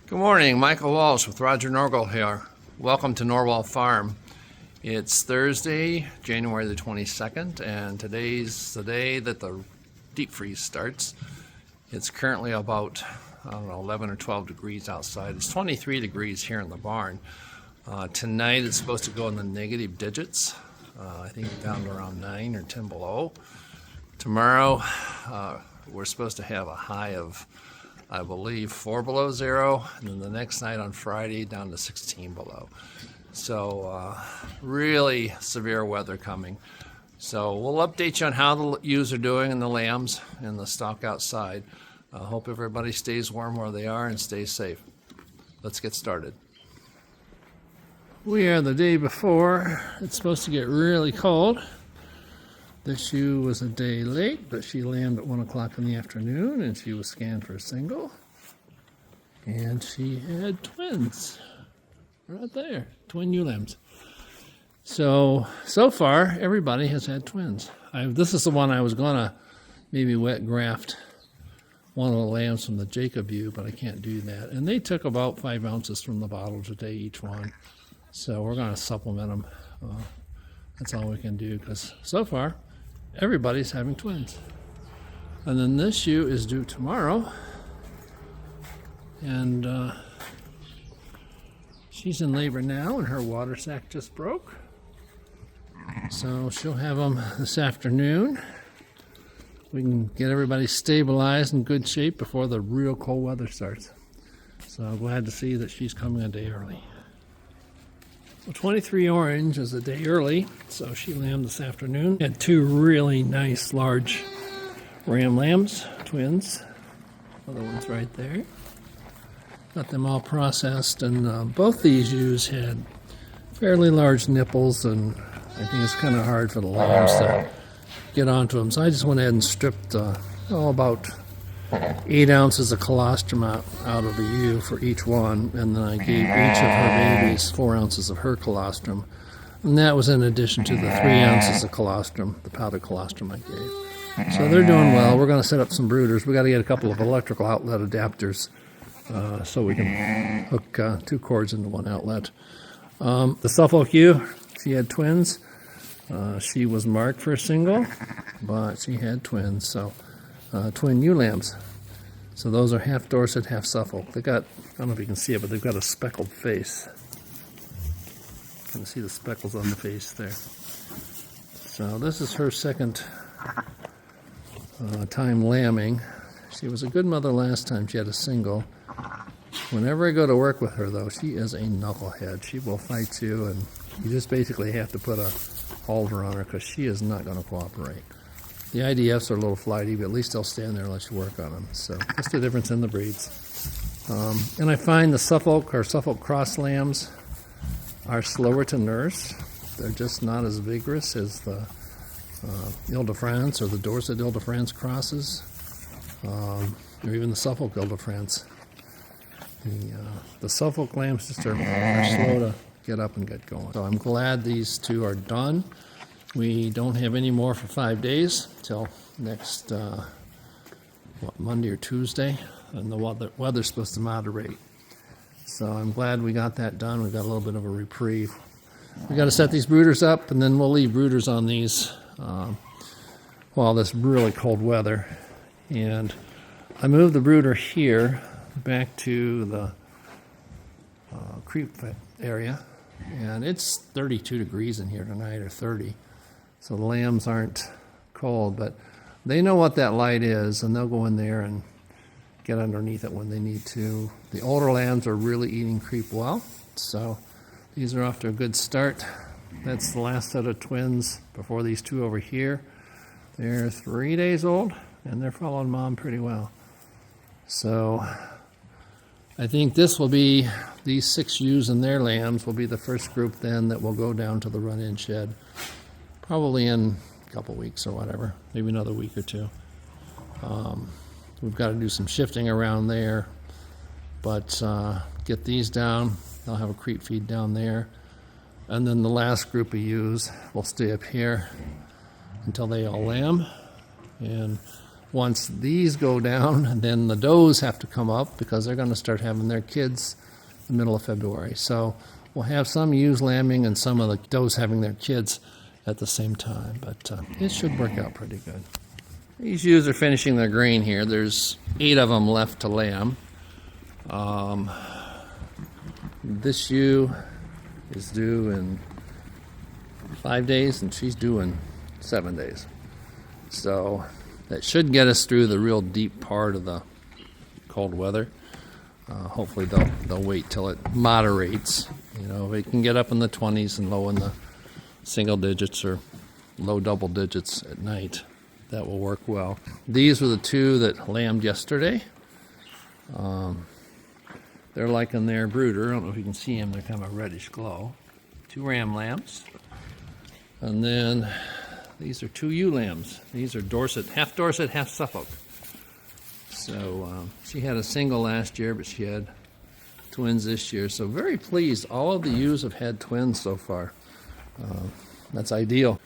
Good morning, Michael Walsh with Roger Norgel here. Welcome to Norwal Farm. It's Thursday, January the 22nd, and today's the day that the deep freeze starts. It's currently about, 11 or 12 degrees outside. It's 23 degrees here in the barn. Tonight it's supposed to go in the negative digits. I think down to around 9 or 10 below. Tomorrow we're supposed to have a high of, I believe, 4 below zero, and then the next night on Friday down to 16 below. So really severe weather coming. So we'll update you on how the ewes are doing and the lambs and the stock outside. Hope everybody stays warm where they are and stays safe. Let's get started. We are the day before. It's supposed to get really cold. This ewe was a day late, but she lambed at 1 o'clock in the afternoon, and she was scanned for a single. And she had twins right there, twin ewe lambs. So far, everybody has had twins. This is the one I was going to maybe wet graft one of the lambs from the Jacob ewe, but I can't do that. And they took about 5 ounces from the bottle today, each one. So we're going to supplement them. That's all we can do, because so far, everybody's having twins. And then this ewe is due tomorrow. And she's in labor now, and her water sac just broke. So she'll have them this afternoon. We can get everybody stabilized in good shape before the real cold weather starts. So I'm glad to see that she's coming a day early. So 23 orange is a day early, so she lambed this afternoon. Had 2 really nice large ram lambs, twins. Other one's right there. Got them all processed, and both these ewes had fairly large nipples, and I think it's kind of hard for the lambs to get onto them. So I just went ahead and stripped about 8 ounces of colostrum out of the ewe for each one, and then I gave each of her babies 4 ounces of her colostrum, and that was in addition to the 3 ounces of colostrum, the powdered colostrum I gave. So they're doing well. We're going to set up some brooders. We got to get a couple of electrical outlet adapters so we can hook 2 cords into 1 outlet. The Suffolk ewe, she had twins. She was marked for a single, but she had twins, so twin ewe lambs. So those are half Dorset, half Suffolk. They got, I don't know if you can see it, but they've got a speckled face. You can see the speckles on the face there. So this is her second time lambing. She was a good mother last time. She had a single. Whenever I go to work with her, though, she is a knucklehead. She will fight you, and you just basically have to put a halter on her because she is not going to cooperate. The IDFs are a little flighty, but at least they'll stand there and let you work on them. So that's the difference in the breeds. And I find the Suffolk or Suffolk cross lambs are slower to nurse. They're just not as vigorous as the Ile-de-France or the Dorset Ile-de-France crosses, or even the Suffolk Ile-de-France. The Suffolk lambs just are slow to get up and get going. So I'm glad these 2 are done. We don't have any more for 5 days till next Monday or Tuesday, and the weather's supposed to moderate. So I'm glad we got that done. We got a little bit of a reprieve. We got to set these brooders up, and then we'll leave brooders on these while this really cold weather. And I moved the brooder here back to the creep area, and it's 32 degrees in here tonight, or 30. So the lambs aren't cold, but they know what that light is, and they'll go in there and get underneath it when they need to. The older lambs are really eating creep well, so these are off to a good start. That's the last set of twins before these 2 over here. They're 3 days old, and they're following mom pretty well. So I think this will be, these 6 ewes and their lambs will be the first group then that will go down to the run-in shed. Probably in a couple weeks or whatever, maybe another week or 2. We've got to do some shifting around there, but get these down. They'll have a creep feed down there. And then the last group of ewes will stay up here until they all lamb. And once these go down, then the does have to come up because they're going to start having their kids in the middle of February. So we'll have some ewes lambing and some of the does having their kids at the same time. But it should work out pretty good. These ewes are finishing their grain here. There's 8 of them left to lamb. This ewe is due in 5 days, and she's due in 7 days. So that should get us through the real deep part of the cold weather. Hopefully they'll wait till it moderates. You know, they can get up in the 20s and low in the single digits or low double digits at night. That will work well. These were the 2 that lambed yesterday. They're liking their brooder. I don't know if you can see them. They're kind of a reddish glow. 2 ram lambs. And then these are 2 ewe lambs. These are Dorset, half Suffolk. So she had a single last year, but she had twins this year. So very pleased. All of the ewes have had twins so far. That's ideal.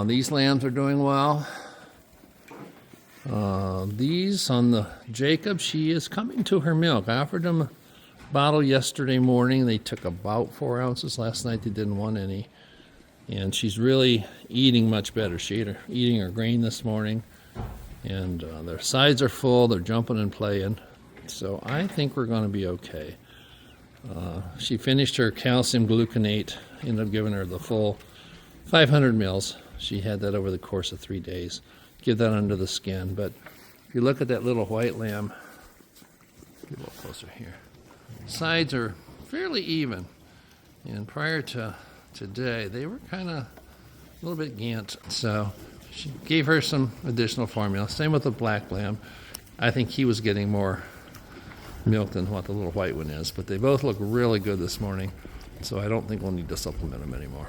These lambs are doing well. These on the Jacob, she is coming to her milk. I offered them a bottle yesterday morning. They took about 4 ounces last night. They didn't want any. And she's really eating much better. She eating her grain this morning. And their sides are full. They're jumping and playing. So I think we're going to be okay. She finished her calcium gluconate. Ended up giving her the full 500 mils. She had that over the course of 3 days. Give that under the skin. But if you look at that little white lamb, get a little closer here. Sides are fairly even. And prior to today, they were kind of a little bit gant. So she gave her some additional formula. Same with the black lamb. I think he was getting more milk than what the little white one is. But they both look really good this morning. So I don't think we'll need to supplement them anymore.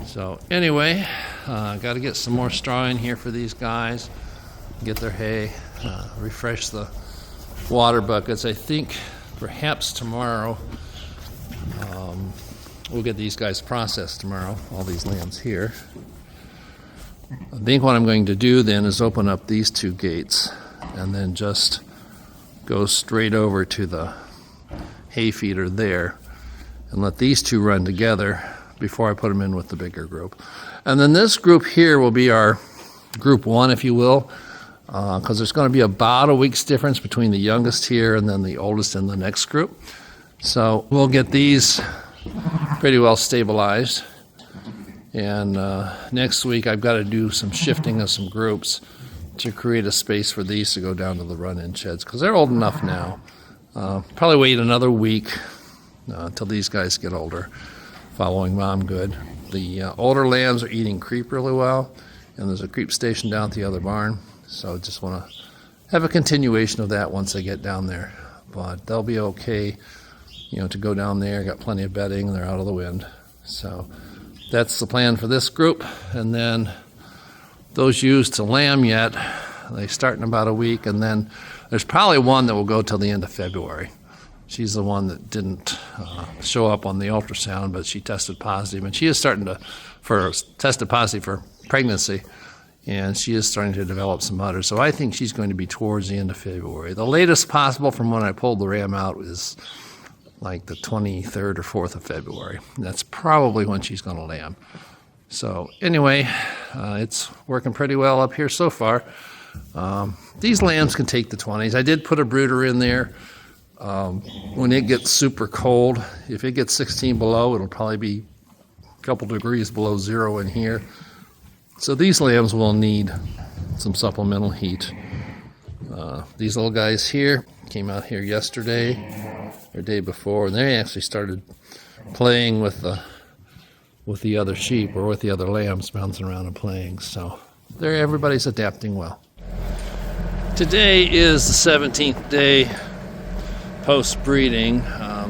So anyway, got to get some more straw in here for these guys, get their hay, refresh the water buckets. I think perhaps tomorrow we'll get these guys processed tomorrow, all these lambs here. I think what I'm going to do then is open up these 2 gates and then just go straight over to the hay feeder there and let these 2 run together before I put them in with the bigger group. And then this group here will be our group 1, if you will, because there's going to be about a week's difference between the youngest here and then the oldest in the next group. So we'll get these pretty well stabilized. And next week I've got to do some shifting of some groups to create a space for these to go down to the run-in sheds, because they're old enough now. Probably wait another week until these guys get older, following mom good. The older lambs are eating creep really well, and there's a creep station down at the other barn. So just want to have a continuation of that once they get down there. But they'll be okay, to go down there. Got plenty of bedding. They're out of the wind. So that's the plan for this group. And then those ewes to lamb yet, they start in about a week. And then there's probably one that will go till the end of February. She's the one that didn't show up on the ultrasound, but she tested positive. And she is starting to, tested positive for pregnancy. And she is starting to develop some udders. So I think she's going to be towards the end of February. The latest possible from when I pulled the ram out is like the 23rd or 4th of February. That's probably when she's going to lamb. So anyway, it's working pretty well up here so far. These lambs can take the 20s. I did put a brooder in there. When it gets super cold, if it gets 16 below, it'll probably be a couple degrees below zero in here. So these lambs will need some supplemental heat. These little guys here came out here yesterday or day before, and they actually started playing with the other sheep or with the other lambs, bouncing around and playing. So everybody's adapting well. Today is the 17th day post-breeding.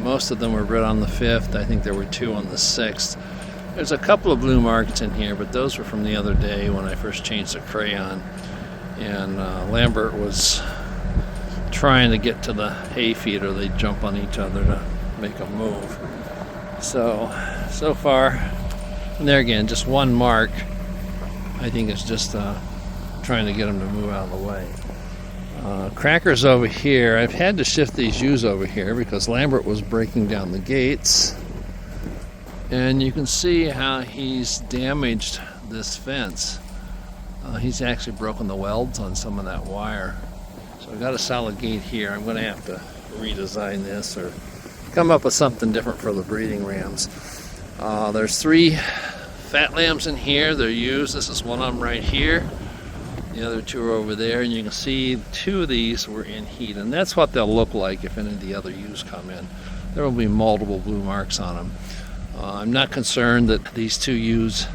Most of them were bred on the 5th. I think there were 2 on the 6th. There's a couple of blue marks in here, but those were from the other day when I first changed the crayon. And Lambert was trying to get to the hay feeder. They jump on each other to make them move. So far, and there again, just one mark. I think it's just a trying to get them to move out of the way. Cracker's over here. I've had to shift these ewes over here because Lambert was breaking down the gates. And you can see how he's damaged this fence. He's actually broken the welds on some of that wire. So I've got a solid gate here. I'm going to have to redesign this or come up with something different for the breeding rams. There's 3 fat lambs in here. They're ewes. This is one of them right here. The other 2 are over there, and you can see 2 of these were in heat, and that's what they'll look like if any of the other ewes come in. There will be multiple blue marks on them. I'm not concerned that these 2 ewes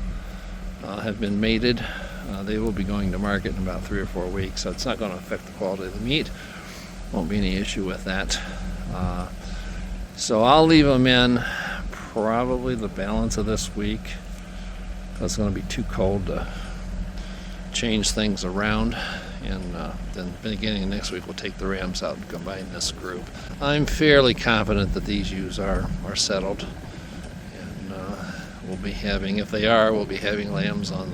have been mated. They will be going to market in about 3 or 4 weeks, so it's not going to affect the quality of the meat. Won't be any issue with that. So I'll leave them in probably the balance of this week, because it's going to be too cold to change things around, and then beginning of next week we'll take the rams out and combine this group. I'm fairly confident that these ewes are settled, and we'll be having, if they are, we'll be having lambs on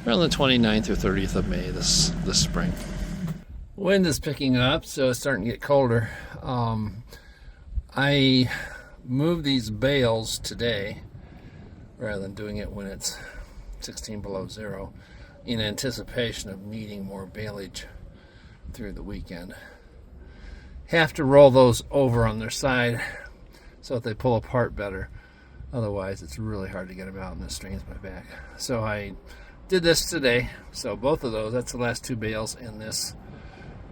around the 29th or 30th of May this spring. Wind is picking up, so it's starting to get colder. I moved these bales today rather than doing it when it's 16 below zero, in anticipation of needing more baleage through the weekend. Have to roll those over on their side so that they pull apart better. Otherwise, it's really hard to get them out, and it strains my back. So I did this today. So both of those, that's the last 2 bales in this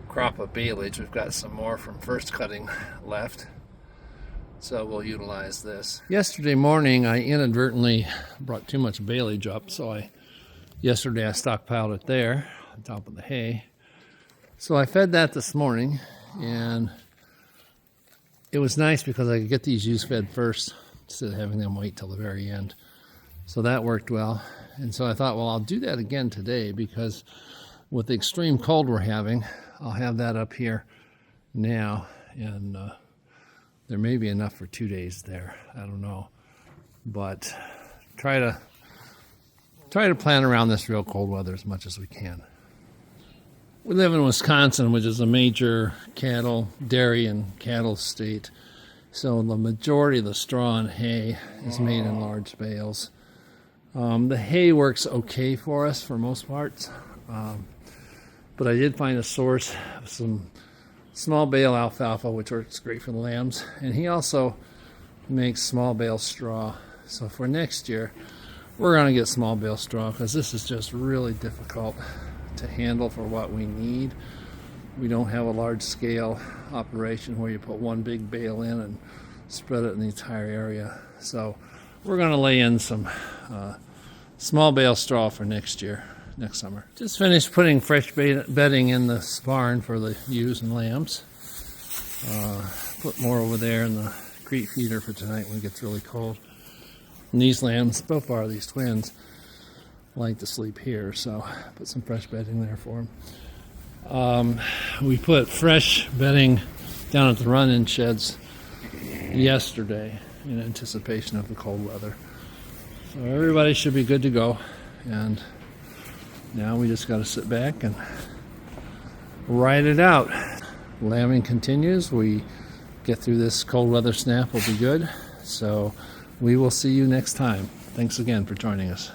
crop of baleage. We've got some more from first cutting left, so we'll utilize this. Yesterday morning, I inadvertently brought too much baleage up, so yesterday I stockpiled it there on top of the hay. So I fed that this morning, and it was nice because I could get these ewes fed first instead of having them wait till the very end. So that worked well. And so I thought, well, I'll do that again today, because with the extreme cold we're having, I'll have that up here now, and there may be enough for 2 days there. I don't know. But try to plan around this real cold weather as much as we can. We live in Wisconsin, which is a major cattle, dairy, and cattle state. So the majority of the straw and hay is made in large bales. The hay works okay for us for most parts. But I did find a source of some small bale alfalfa, which works great for the lambs. And he also makes small bale straw. So for next year, we're going to get small bale straw, because this is just really difficult to handle for what we need. We don't have a large scale operation where you put one big bale in and spread it in the entire area. So we're going to lay in some small bale straw for next summer. Just finished putting fresh bedding in this barn for the ewes and lambs. Put more over there in the creek feeder for tonight when it gets really cold. And these lambs, both are these twins, like to sleep here, so put some fresh bedding there for them. We put fresh bedding down at the run-in sheds yesterday in anticipation of the cold weather. So everybody should be good to go, and now we just got to sit back and ride it out. Lambing continues. We get through this cold weather snap, will be good. So we will see you next time. Thanks again for joining us.